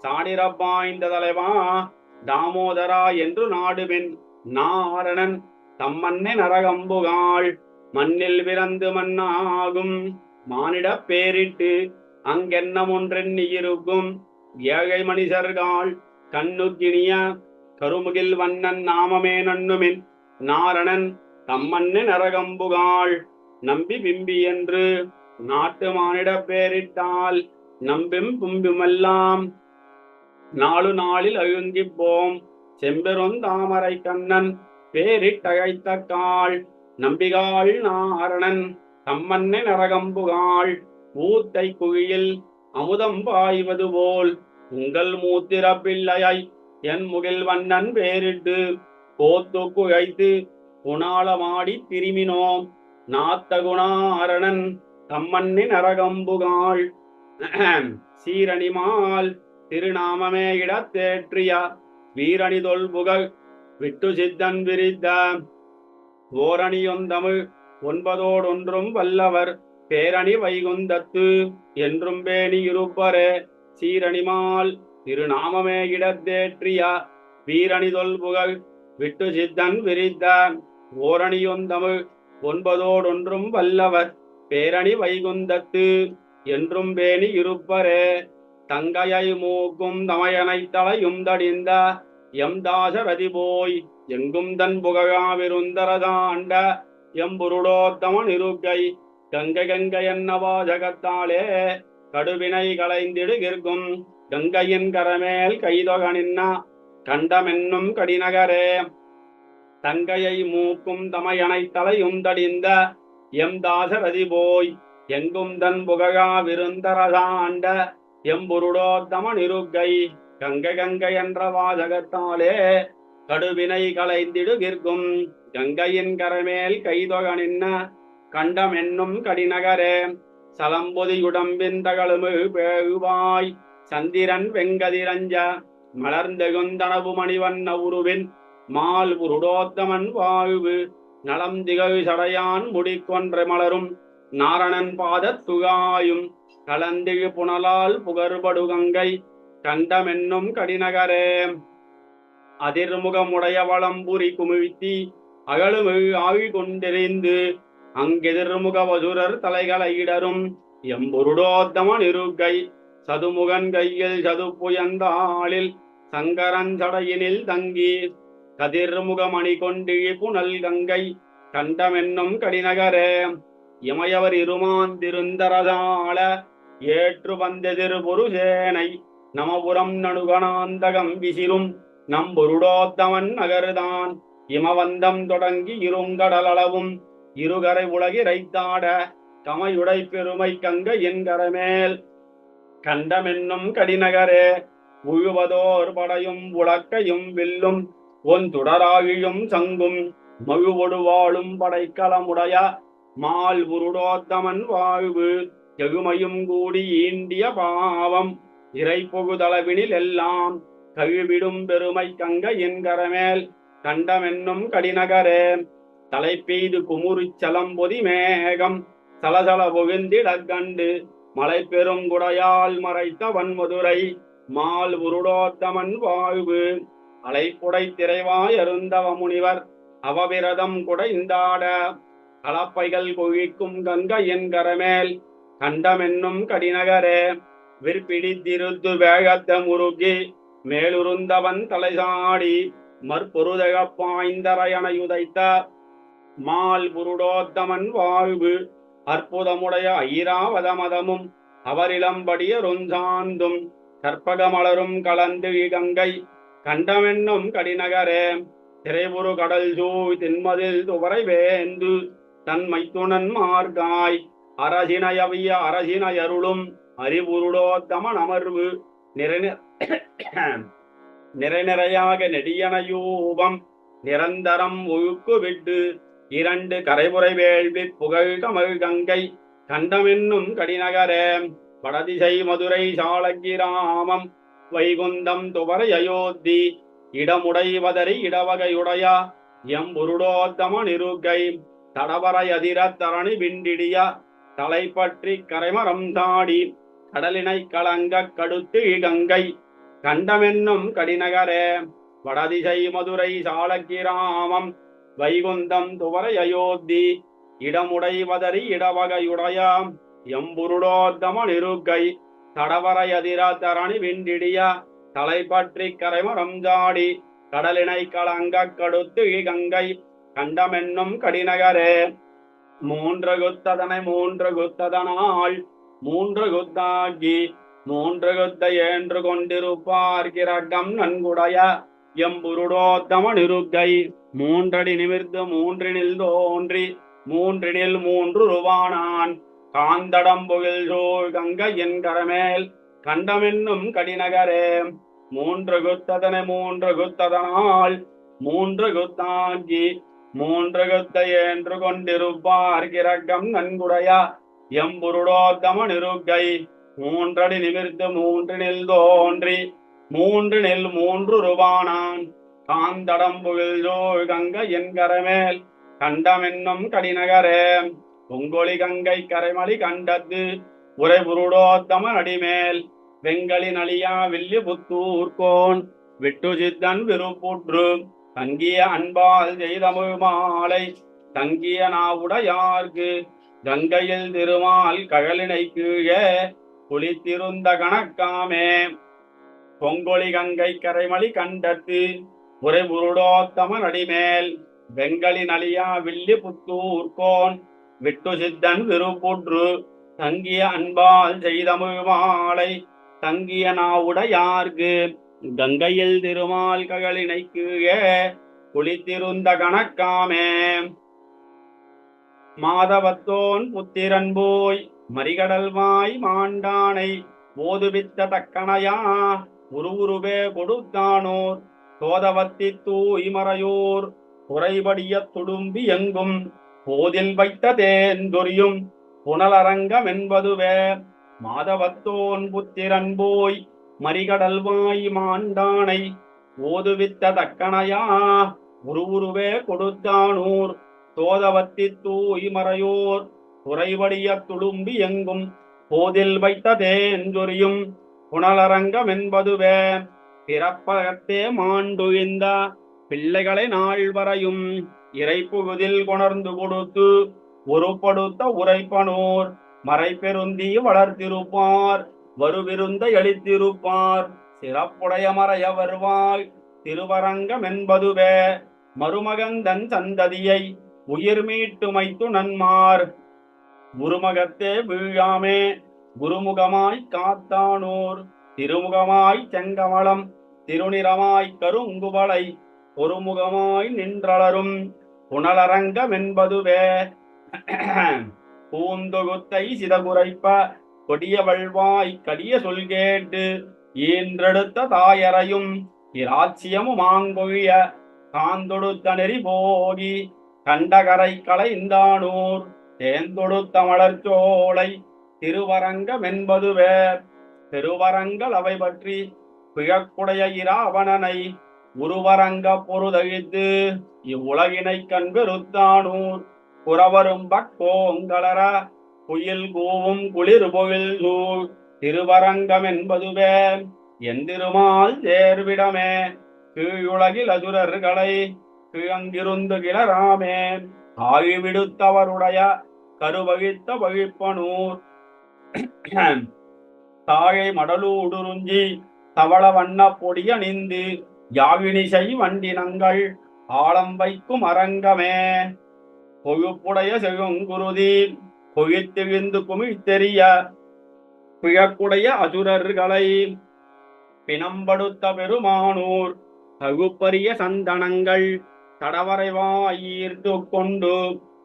சாடிரப்பாய்ந்த தலைவா தாமோதரா என்று நாடுமின் நாரணன் தம்மன்னி நரகம்புகாள் மண்ணில் பிறந்து மண்ணாகும் மானிட பேரிட்டு அங்கென்னம் ஒன்றெண்ணி இருக்கும் ஏழை மனிதர்கள் கண்ணுக்கினிய கருமுகில் வண்ணன் நாமமே நண்ணுமின் நாரணன் தம்மன்னி நரகம்புகாள் நம்பி பிம்பி என்று நாட்டு மானிட பேரிட்டால் நம்பிம் பும்பிமெல்லாம் நாலு நாளில் அழுங்கிப்போம் செம்பெரும் தாமரை கண்ணன் பேரிட்டழைத்தக்காள் நம்பிகாள் நாரணன் தம்மன்னி நரகம்புகாள் ஊத்தை குழியில் அமுதம் பாய்வது போல் உங்கள் மூத்திர பிள்ளையை என் முகில் வண்ணன் பேரிட்டு கோத்து குழைத்து குணாளமாடி திரும்பினோம் நாத்தகுணாரணன் தம்மன்னி நரகம்புகாள் சீரணிமால் திருநாமமே இடத்தேற்றிய வீரணி தொல்புகழ் விட்டு சித்தன் விரித்த ஓரணியொந்தமிழ் ஒன்பதோடொன்றும் வல்லவர் பேரணி வைகுந்தத்து என்றும் பேணி இருப்பரே சீரணிமால் திருநாமமே இடத்தேற்றிய வீரணி தொல்புகழ் விட்டு சித்தன் விரித்த ஓரணியொந்தமிழ் ஒன்பதோடொன்றும் வல்லவர் பேரணி வைகுந்தத்து என்றும் பேணி இருப்பரே தங்கையை மூக்கும் தமையனை தலையும் தடிந்த எம் தாசரதி போய் எங்கும் தன் புகழாவிருந்தரதாண்ட எம்புருடோத்தமன் இருக்கை கங்கை கங்கை என்ன வாசகத்தாலே கடுவினை களைந்திடுகிற்கும் கங்கையின் கரமேல் கைதொகனின்ன கண்டமென்னும் கடிநகரே தங்கையை மூக்கும் தமையனை தலையும் தடிந்த எம் தாசரதி போய் எங்கும் தன் புகழாவிருந்தரதாண்ட எம்புருடோத்தமன் இருக்கை கங்கை கங்கை என்ற வாசகத்தாலே கடுவினை களைந்திடுகிற்கும் கங்கையின் கரமேல் கைதொகனின்ன கண்டம் என்னும் கடிநகரே சலம்பொதியுடம்பின் தகழுமு பேகுவாய் சந்திரன் வெங்கதிரஞ்ச மலர்ந்தெகுந்தனவு மணிவண்ண உருவின் மால் புருடோத்தமன் வாழ்வு நலம் திகழ் சடையான் முடிக்கொன்ற மலரும் நாரணன் பாதத்துகாயும் கலந்திழு புனலால் புகர்படு கங்கை கண்டமென்னும் கடிநகரே அதிர்முகமுடைய வளம்புரி குமிழ்த்தி அகழுமிழ் ஆழி கொண்டெறிந்து அங்கெதிர்முக வசுரர் தலைகளை இடரும் எம்பொருடோத்தமன் இருக்கை சதுமுகன் கையில் சதுப்புயந்தாளில் சங்கரன் சடையினில் தங்கி கதிர்முக மணி கொண்டிழி புனல் கங்கை கண்டமென்னும் கடிநகரே இமையவர் இருமாந்திருந்தரதாள ஏற்று வந்தெதிர் பொருசேனை நமபுரம் நணுகனாந்தகம் விசிரும் நம்பொருடோத்தமன் நகர்தான் இமவந்தம் தொடங்கி இருங்கடலளவும் இருகரை உலகிரைத்தாட கமையுடை பெருமை கங்கையின் கரமேல் கண்டமென்னும் கடிநகரே உழுவதோர் படையும் உலக்கையும் வில்லும் ஒன் துடராழியும் சங்கும் மழுவொடு வாழும் படைக்கலமுடைய மால் புருடோத்தமன் வாழ்வு எகுமையும் கூடி ஈண்டிய பாவம் இறை பொகுதளவினில் எல்லாம் கழுவிடும் பெருமை கங்கையின் கரமேல் கண்டமென்னும் கடிநகரே தலைப்பெய்து குமுறிச் சலம்பொதி மேகம் சலசல புகுந்திடக் கண்டு மலை பெருங்குடையால் மறைத்த வன்மதுரை மால் புருடோத்தமன் வாழ்வு அலைப்புடை திரைவாய் அருந்தவ முனிவர் அவவிரதம் குடைந்தாட கலப்பைகள் கொழிக்கும் கங்கையின் கரமேல் கண்டமென்னும் கடிநகரே விற்பிடித்திருத்து வேகத்த முருகி மேலுருந்தவன் தலைசாடி மற்பொருதக பாய்ந்தரையனையுதைத்த மால் புருடோத்தமன் வாழ்வு அற்புதமுடைய ஐராவதமதமும் அவரிளம்படியருஞ்சாந்தும் கற்பகமலரும் கலந்து கங்கை கண்டமென்னும் கடிநகரே திரைபுரு கடல் சூழ் தின்மதில் துவரை வேந்து தன்மை துணன் மார்காய் அரசினையவிய அரசினையருளும் அறிவுருடோத்தமன் அமர்வு நிறையாக நெடியனையூபம் நிரந்தரம் ஒழுக்கு விட்டு இரண்டு கரைபுரை வேள்வி புகழ் கமல் கங்கை கண்டமென்னும் கடிநகரே வடதிசை மதுரை சாளக்கிராமம் வைகுந்தம் துவரை அயோத்தி இடமுடைவதறி இடவகையுடைய எம்புருடோத்தமன் இருக்கை தடவரை அதிர தரணி விண்டிடிய தலைப்பற்றி கரைமரம் தாடி கடலினை கலங்க கடுத்து கங்கை கண்டமென்னும் கடிநகரே வடதிசை மதுரை சாளக்கிராமம் வைகுந்தம் துவரை அயோத்தி இடமுடைவதறி இடவகையுடைய எம்புருடோத்தமன் இருக்கை தடவரை அதிர தரணி விண்டிடிய தலைப்பற்றி கரைமரம் தாடி கடலினை கலங்க கடுத்து கங்கை கண்டமென்னும் கடிநகரே மூன்று குத்ததனை மூன்று குத்ததனால் மூன்று குத்தாகி மூன்று குத்த ஏன்று கொண்டிருப்பார் கிரகம் நன்குடைய எம்புருடோத்தமன் இருக்கை மூன்றடி நிமிர்ந்து மூன்றினில் தோன்றி மூன்றினில் மூன்று ருவானான் காந்தடம் புகில் சோழ் கங்கையின் கரமேல் கண்டமென்னும் கடிநகரே மூன்று குத்ததனை மூன்று குத்ததனால் மூன்று குத்தாகி மூன்றகத்தை என்று கொண்டிருப்பார் கிரகம் நன்குடைய எம்புருடோத்தம நிருக்கை மூன்றடி நிமிர்த்து மூன்றினில் தோன்றி மூன்றினில் மூன்று ரூபானான் காந்தடம் புகழ்தோள் கங்கை என் கரமேல் கண்டமென்னும் கடிநகரே பொங்கொழி கங்கை கரைமலி கண்டத்து உரை புருடோத்தம நடிமேல் வெங்கலி நலியா வில்லி புத்தூர்கோன் விட்டு சித்தன் விருப்புற்று தங்கிய அன்பால் செய்தமிழ் மாலை தங்கிய நாவுடையார்க்கு கங்கையில் திருமால் கழலினை கீழே குளித்திருந்த கணக்காமே பொங்கொழி கங்கை கரைமலி கண்டத்து உரை புருடோத்தம நடிமேல் வெங்கலி நலியா வில்லி புத்தூர்கோன் விட்டு சித்தன் விருப்புற்று தங்கிய அன்பால் செய்தமிழ் மாலை தங்கிய நாவுடையார்க்கு கங்கையில் திருமால் கழலினை கீழே குளித்திருந்த கணக்காமே மாதவத்தோன் புத்திரன் போய் மறிகடல்வாய் மாண்டானை ஓதுவித்த தக்கணையா உருவுருவே கொடுத்தானோர் சோதவத்தி தூய் மறையோர் குறைபடிய துடும்பி எங்கும் போதில் வைத்த தேந்தொரியும் புனலரங்கம் என்பதுவே மாதவத்தோன் புத்திரன் போய் மறிகடல்வாய் மாண்டானை ஓதுவித்த தக்கணையா உருவுருவே கொடுத்தானூர் சோதவத்தி தூய் மறையோர் குறைபடிய துடும்பி எங்கும் போதில் வைத்த தேஞ்சொரியும் புனலரங்கம் என்பதுவே பிறப்பகத்தே மாண்டுழிந்த பிள்ளைகளை நாள் வரையும் இறைப்புகுதில் கொணர்ந்து கொடுத்து உருப்படுத்த உரைப்பனோர் மறைப்பெருந்தி வளர்த்திருப்பார் வருவிருந்த எளித்திருப்பார் சிறப்புடைய மறைய வருவாய் திருவரங்கம் என்பதுவே மருமகந்தன் சந்ததியை உயிர் மீட்டுமைத்து நன்மார் குருமகத்தே வீழாமே குருமுகமாய் காத்தானோர் திருமுகமாய் செங்கமலம் திருநிறமாய் கருங்குவளை ஒருமுகமாய் நின்றளரும் புனலரங்கம் என்பதுவே பூந்தொகுத்தை சிதகுரைப்ப கொடிய வல்வாய் கடிய சொல் கேட்டு ஈன்றெடுத்த தாயரையும் இராச்சியமும் ஆங்கொழிய காந்தொடுத்த நெறி போகி கண்டகரை களைந்தானூர் தேந்தொடுத்த மலர்ச்சோலை திருவரங்கம் என்பதுவே பெருவரங்கள் அவை பற்றி பிழக்குடைய இராவணனை உருவரங்க பொருதழித்து இவ்வுலகினை கண்பெருத்தானூர் புறவரும் பக்கோங்களர குயில் கூவும் குளிர் பொழில் சூழ் திருவரங்கம் என்பதுவே எந்திருமால் சேர்விடமே கீழுலகில் அசுரர்களை கிழங்கிருந்து கிளராமே ஆகிவிடுத்தவருடைய கருவகித்த வகிப்பனூர் தாழை மடலூடுருஞ்சி தவள வண்ண பொடியணிந்து யாழினிசை வண்டினங்கள் ஆழம் வைக்கும் அரங்கமே கொழுப்புடைய செழுங்குருதி கொழித்தெழுந்து குமிழ்த்தெறிய பிழக்குடைய அசுரர்களை பிணம்படுத்த பெருமானூர் தகுப்பரிய சந்தனங்கள் தடவரைவாயீர்த்து கொண்டு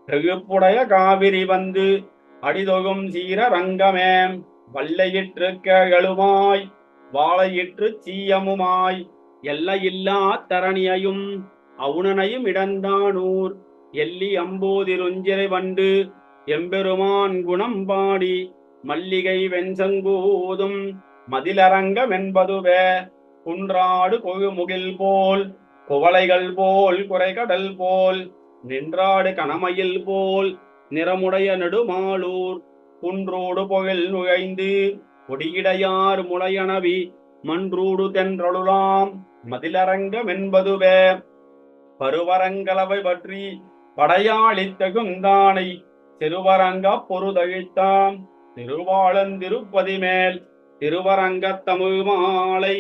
தெகுப்புடைய காவிரி வந்து அடிதொகும் சீரரங்கமே வல்லையிற்று கேளுமாய் வாழையிற்று சீயமுமாய் எல்லையில்லா தரணியையும் அவுணனையும் இடந்தானூர் எல்லி அம்போதிருஞ்சிரை வண்டு எம்பெருமான் குணம் பாடி மல்லிகை வெண்சங்கூதும் மதிலரங்கம் என்பதுவே குன்றாடு கொழுமுகில் போல் குவளைகள் போல் குறைகடல் போல் நின்றாடு கணமயில் போல் நிறமுடைய நெடுமாளூர் குன்றோடு பொழில் நுழைந்து கொடியிடையார் முளையனவி மன்றூடு தென்றொழுலாம் மதிலரங்கம் என்பதுவே பருவரங்களவை பற்றி படையாளித்தகுந்தானை திருவரங்க பொருதழித்தாம் திருவாளந்திருப்பதி மேல் திருவரங்க தமிழ் மாலை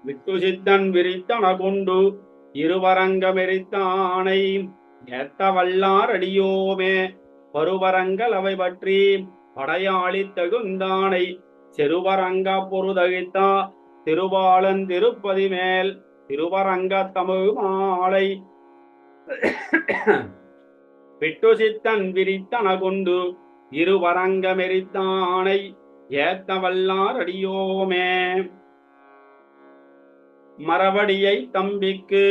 விட்டு சித்தன் விரித்தன கொண்டு இருவரங்கமெரித்தானை ஏத்த வல்லார் அடியோமே பருவரங்கள் அவை பற்றி படையாளித்தகுந்தானை செருவரங்க பொருதழித்தா திருவாளந்திருப்பதி மேல் திருவரங்க தமிழ் மாலை விட்டு சித்தன் விரித்தன கொண்டு இருவரங்கமெரித்தானை ஏத்த வல்லார் அடியோமே மரவடியை தம்பிக்கு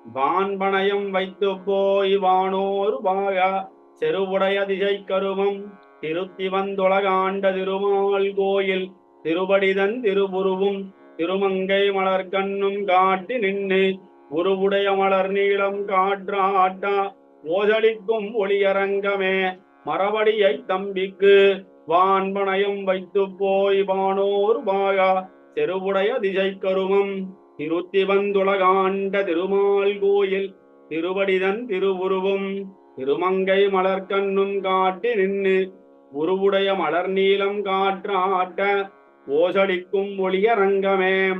வான்பனையும் வைத்து போய் வானோர் பாக செருவுடைய திசை கருமம் திருத்தி வந்துலகாண்ட திருமால் கோயில் திருபடிதன் திருவுருவும் திருமங்கை மலர்கண்ணும் காட்டி நின்று உருவுடைய மலர் நீளம் காற்றாட்டா ஓதளிக்கும் ஒளியரங்கமே மரபடியை தம்பிக்கு வான்பனையும் வைத்து போய் வானோர் பாகா செருவுடைய திசை கருமம் திருத்தி வந்துலகாண்ட திருமால் கோயில் திருவடிதன் திருவுருவும் திருமங்கை மலர்கண்ணும் காட்டி நின்று உருவுடைய மலர் நீளம் காற்றாட்ட ஓசடிக்கும் ஒளியரங்கமே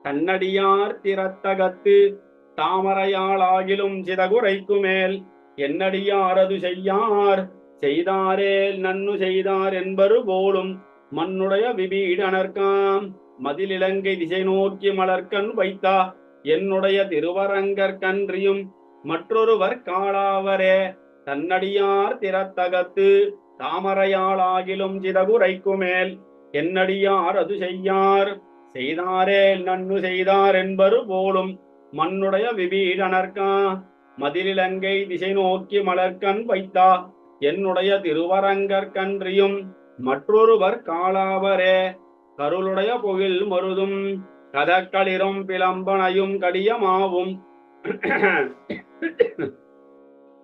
தன்னடியார் திறத்தகத்து தாமரையாளாகிலும் சிதகுரைக்கு மேல் என்னடியாரது செய்யார் செய்தாரேல் நன்னு செய்தார் என்பரு போலும் மண்ணுடைய விபீடனர்காம் மதிலிலங்கை திசை நோக்கி மலர்கண் வைத்தா என்னுடைய திருவரங்கற்கன்றியும் மற்றொருவர் காளாவரே தன்னடியார் திறத்தகத்து தாமரையாளாகிலும் சிதகுரைக்கு மேல் என்னடியார் அது செய்யார் செய்தாரே நன்னு செய்தார் என்பரு போலும் மண்ணுடைய விபீடனர்கா மதிலிலங்கை திசை நோக்கி மலர்கண் வைத்தா என்னுடைய திருவரங்கற்கன்றியும் மற்றொருவர் காளாவரே கருளுடைய புகில் மருதும் கதக்களிரும் பிளம்பனையும் கடியமாவும்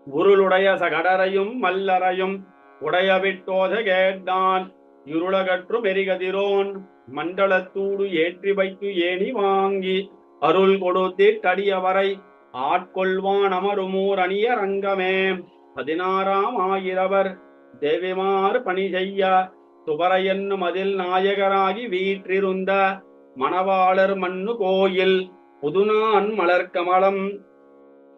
உருளுடைய சகடரையும் மல்லரையும் உடைய விட்டோத கேட்டான் இருளகற்று மெரிகதிரோன் மண்டலத்தூடு ஏற்றி வைத்து ஏணி வாங்கி அருள் கொடுத்திட்டடியவரை ஆட்கொள்வான் அமருமூர் அணிய ரங்கமே 16ஆம் ஆயிரவர் தேவிமார் பணி செய்ய துபர என்னும் அதில் நாயகராகி வீற்றிருந்த மணவாளர் மண்ணு கோயில் புதுநான் மலர்கமலம்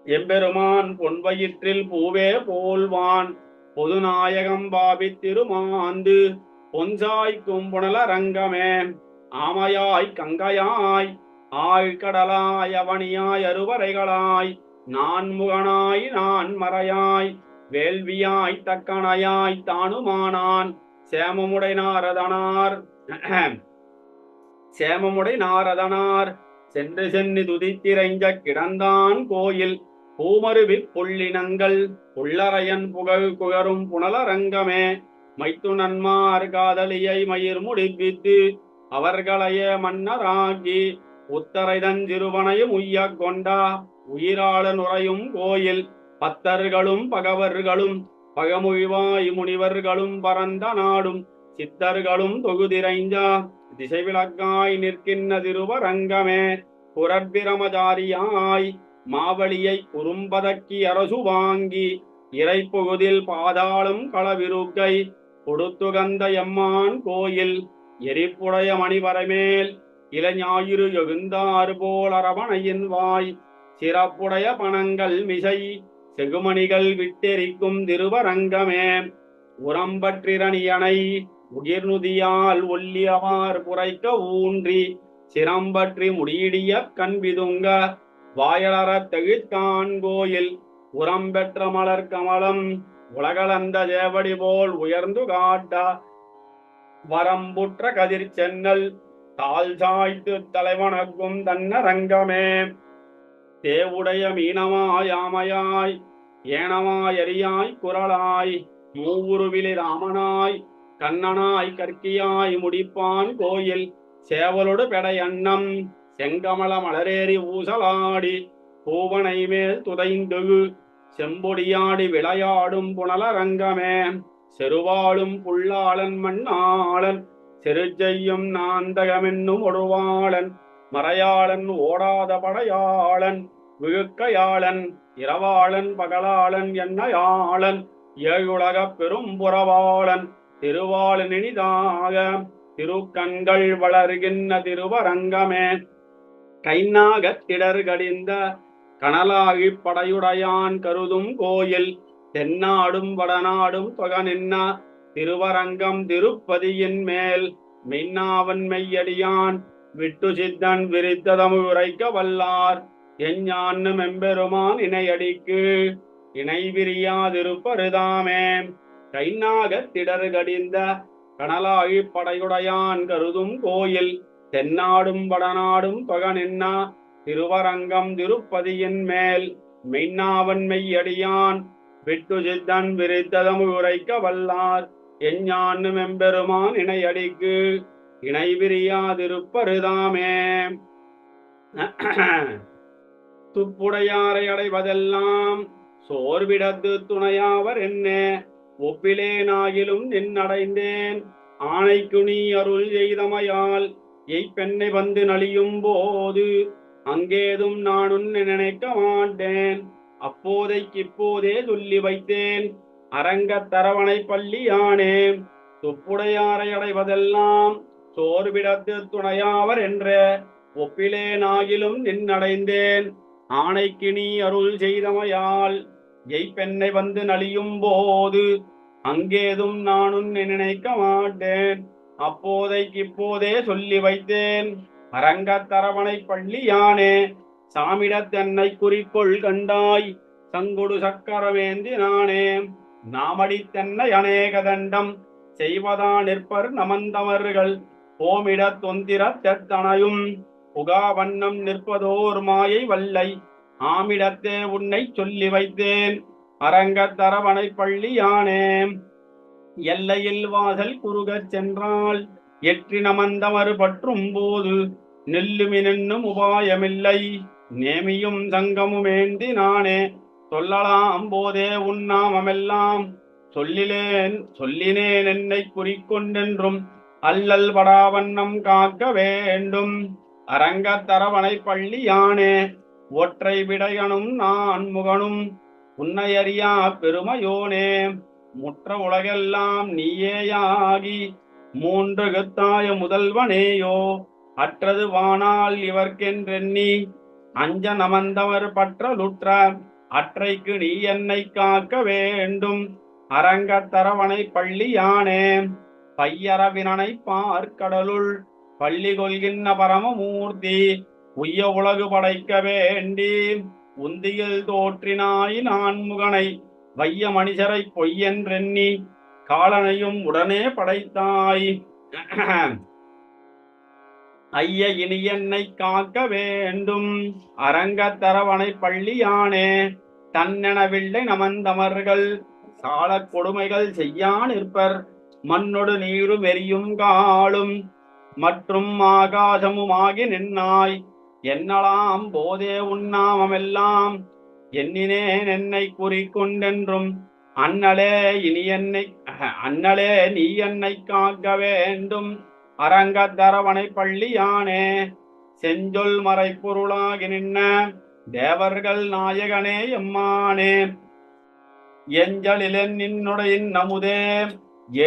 எம்பெருமான் பொன்வயிற்றில் பூவே போல்வான் பொதுநாயகம் பாவித்திருமாந்து பொன்சாய்க்கும் புனலரங்கமே ஆமையாய் கங்கையாய் ஆழ்கடலாய் அவனியாய் அருவரைகளாய் நான்முகனாய் நான் மறையாய் வேள்வியாய் தக்கணையாய் தானுமானான் சேமமுடை நாரதனார் சென்று சென்று துதித்திரைஞ்ச கிடந்தான் கோயில் பூமருவி புள்ளினங்கள் புள்ளரையன் புகழ் குகரும் புனலரங்கமே மைத்து நன்மார் காதலியை மயிர் முடிப்பித்து அவர்களையே மன்னராகி உத்தரைதன் திருவனையும் உய்ய கொண்டா உயிராளன் உறையும் கோயில் பத்தர்களும் பகவர்களும் பகமுழிவாய் முனிவர்களும் பரந்த நாடும் சித்தர்களும் தொகுதிரைஞ்சா திசை விளக்காய் நிற்கின்ற திருவரங்கமே புரற்பிரமதாரியாய் மாவலியை குறும்பதக்கி அரசு வாங்கி இறைப்புகுதில் பாதாளும் களவிருக்கை கொடுத்துகந்த எம்மான் கோயில் எரிப்புடைய மணிவரைமேல் இளஞாயிறு எழுந்தாறு போல் அரவணையின் வாய் சிறப்புடைய பணங்கள் மிசை செகுமணிகள் விட்டெரிக்கும் திருவரங்கமே உரம்பற்றிரணியனை உகிர்நுதியால் ஒல்லியவார் புரைக்க ஊன்றி சிரம்பற்றி முடியிடிய கண்பிதுங்க வாயலறத் தெகிழ்த்தான் கோயில் உரம் பெற்ற மலர் கமலம் உலகளந்த தேவடி போல் உயர்ந்து காட்ட வரம்புற்ற கதிர் சென்னல் தாழ் சாய்த்து தலைவணக்கும் தன்னரங்கமே தேவுடைய மீனமாய் ஆமையாய் ஏனமாய் எரியாய் குரலாய் மூவுருவிலி ராமனாய் கண்ணனாய் கற்கியாய் முடிப்பான் கோயில் சேவலோடு பெடை அன்னம் செங்கமல மலரேறி ஊசலாடி பூவனை மேல் துதைந்து செம்பொடியாடி விளையாடும் புனலரங்கமே செருவாளும் புல்லாளன் மண்ணாளன் செருச்செய்யும் நாந்தகமென்னும் ஒருவாளன் மறையாளன் ஓடாத படையாளன் விழுக்கையாளன் இரவாளன் பகலாளன் என்னையாளன் ஏழுலக பெரும்புறவாளன் திருவாளன் இனிதாக திருக்கண்கள் வளர்கின்ற திருவரங்கமே கைநாகத் திடர்கடிந்த கனலாகி படையுடையான் கருதும் கோயில் தென்னாடும் வடநாடும் தொகநின்ன திருவரங்கம் திருப்பதியின் மேல் மின்னாவன் மெய்யடியான் விட்டு சித்தன் விரித்ததமு உரைக்க வல்லார் எஞ்ஞான்னு மெம்பெருமான் இணையடிக்கு இணை விரியாதிருப்பருதாமே கைநாகத் திடர்கடிந்த கனலாகி படையுடையான் கருதும் கோயில் தென்னாடும் வடநாடும் தொகநின்னா திருவரங்கம் திருப்பதியின் மேல் மெய்நாவன் மெய்யடியான் விட்டு சித்தன் விரித்ததம் உரைக்க வல்லார் எஞ்ஞான்னு மெம்பெருமான் இணையடிக்கு இணை விரியாதிருப்பருதாமே. துப்புடையாரை அடைவதெல்லாம் சோர்விடத்து துணையாவர் என்ன ஒப்பிலேனாகிலும் நின்னடைந்தேன் ஆணைக்கு நீ அருள் செய்தமையால் எய்ப்பெண்ணை வந்து நலியும் போது அங்கேதும் நான் உன்னை நினைக்க மாட்டேன் அப்போதைக்கிப்போதே சொல்லி வைத்தேன் அரங்கத் தரவணை பள்ளியானே. துப்புடையாரை அடைவதெல்லாம் சோர்விடத்து துணையாவர் என்ற ஒப்பிலேனாகிலும் நின்னடைந்தேன் ஆணைக்கு நீ அருள் செய்தமையால் எய்ப்பெண்ணை வந்து நலியும் போது அங்கேதும் நான் உன்னை நினைக்க மாட்டேன் அப்போதைக்கிப்போதே சொல்லி வைத்தேன் அரங்கத் தரவணை பள்ளியானே. சாமிடத்தென்னை குறிக்கொள் கண்டாய் சங்குடு சக்கரவேந்தி நானே நாமடித்தென்னை அநேக தண்டம் செய்வதா நிற்பர் நமந்தவர்கள் போமிடத் தொந்திரத்தனையும் புகாவண்ணம் நிற்பதோர் மாயை வல்லை ஆமிடத்தே உன்னை சொல்லி வைத்தேன் அரங்கத் தரவணை பள்ளியானே. எல்லையில் வாசல் குறுகச் சென்றால் எற்றி நமந்தமறு பற்றும் போது நெல்லுமினும் உபாயமில்லை நேமியும் சங்கமுமேந்தி நானே சொல்லலாம் போதே உன்னாமெல்லாம் சொல்லினேன் என்னை குறிக்கொண்டென்றும் அல்லல் படாவண்ணம் காக்க வேண்டும் அரங்கத் தரவணை பள்ளியானே. ஒற்றை விடையனும் நான் முகனும் உன்னையறியா பெருமையோனே முற்ற உலகெல்லாம் நீயேயாகி மூன்று கத்தாய முதல்வனேயோ அற்றது வானால் இவர்க்கென்றெண்ணி அஞ்ச நமந்தவர் பற்றலுற்ற அற்றைக்கு நீ என்னை காக்க வேண்டும் அரங்கத் தரவணை பள்ளியானே. பையரவினனை பார்க்கடலுள் பள்ளி கொள்கின்ற பரமமூர்த்தி உய்ய உலகு படைக்க வேண்டி உந்தியில் தோற்றினாய் நான் முகனை வைய மனிதரை பொய்யென்றெண்ணி காலனையும் உடனே படைத்தாய் ஐய இனி என்னை காக்க வேண்டும் அரங்கத் தரவணை பள்ளியானே. தன்னெனவில்லை நமந்தமர்கள் சால கொடுமைகள் செய்யா நிற்பர் மண்ணொடு நீரும் எரியும் காலும் மற்றும் ஆகாசமுமாகி நின்னாய் என்னலாம் போதே உன்னாமெல்லாம் எண்ணினேன் என்னை குறிக்கொண்டென்றும் அண்ணலே நீ என்னை காக்க வேண்டும் அரங்கத் தரவணை பள்ளியானே. செஞ்சொல் மறைப்பொருளாகி நின்ன தேவர்கள் நாயகனே எம்மானே எஞ்சலிலென் நின்னுடைய நமுதே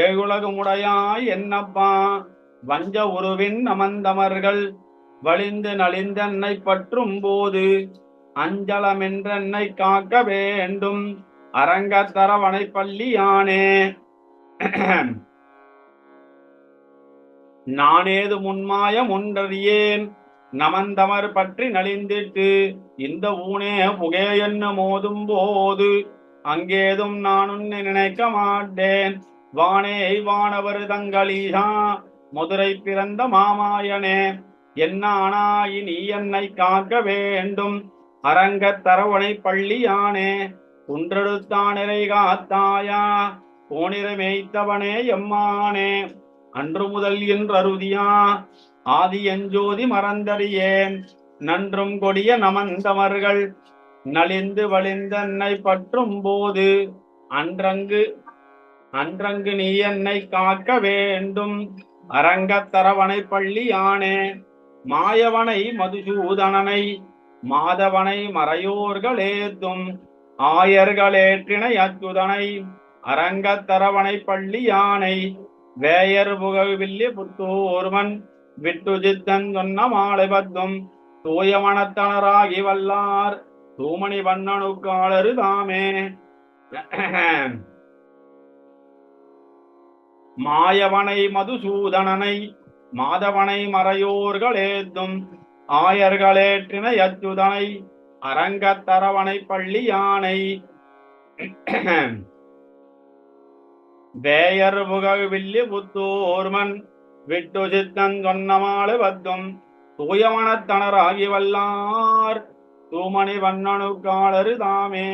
ஏழுலகமுடையாய் என்னப்பா வஞ்ச உருவின் நமந்தமர்கள் வலிந்து நலிந்தென்னை பற்றும் போது அஞ்சலமென்றென்னை காக்க வேண்டும் அரங்கத் தரவணை பள்ளியானே. நானேது முன்மாயம் ஒன்றறியேன் நமந்தமர் பற்றி நலிந்திட்டு இந்த ஊனே புகே என்ன மோதும் போது அங்கேதும் நான் உன்னை நினைக்க மாட்டேன் வானே வானவர் தங்களீசா மதுரை பிறந்த மாமாயனே என்னானாய் நீ என்னை காக்க வேண்டும் அரங்கத் தரவணை பள்ளியானே. குன்றெடுத்தானிறை காத்தாயா கோணிரை மேய்த்தவனே எம்மானே அன்று முதல் என்று அருதியா ஆதி எஞ்சோதி மறந்தறியேன் நன்றும் கொடிய நமந்தமர்கள் நலிந்து வலிந்தன்னை பற்றும் போது அன்றங்கு நீ என்னை காக்க வேண்டும் அரங்கத் தரவணை பள்ளியானே. மாயவனை மதுசூதனனை மாதவனை மறையோர்களேத்தும் ஆயர்களேற்றினை அச்சுதனை அரங்கத் தரவணை பள்ளியானை. வேயர் புகவில்லி புத்தூர்மன் விட்டு சித்தன் சொன்ன மாலை பத்தும் தூயமனத்தனராகி வல்லார் தூமணி வண்ணனுக்காளரு தாமே. மாயவனை மதுசூதனனை மாதவனை மறையோர்களேத்தும் ஆயர்களேற்றினை அச்சுதனை அரங்கத் தரவணை பள்ளியானை. வேயர் புகவில்லி புத்தூர்மன் விட்டு சித்தன் சொன்ன மாலை பத்தும் தூயவனத்தனராகி வல்லார் தூமணி வண்ணனுக்காளரு தாமே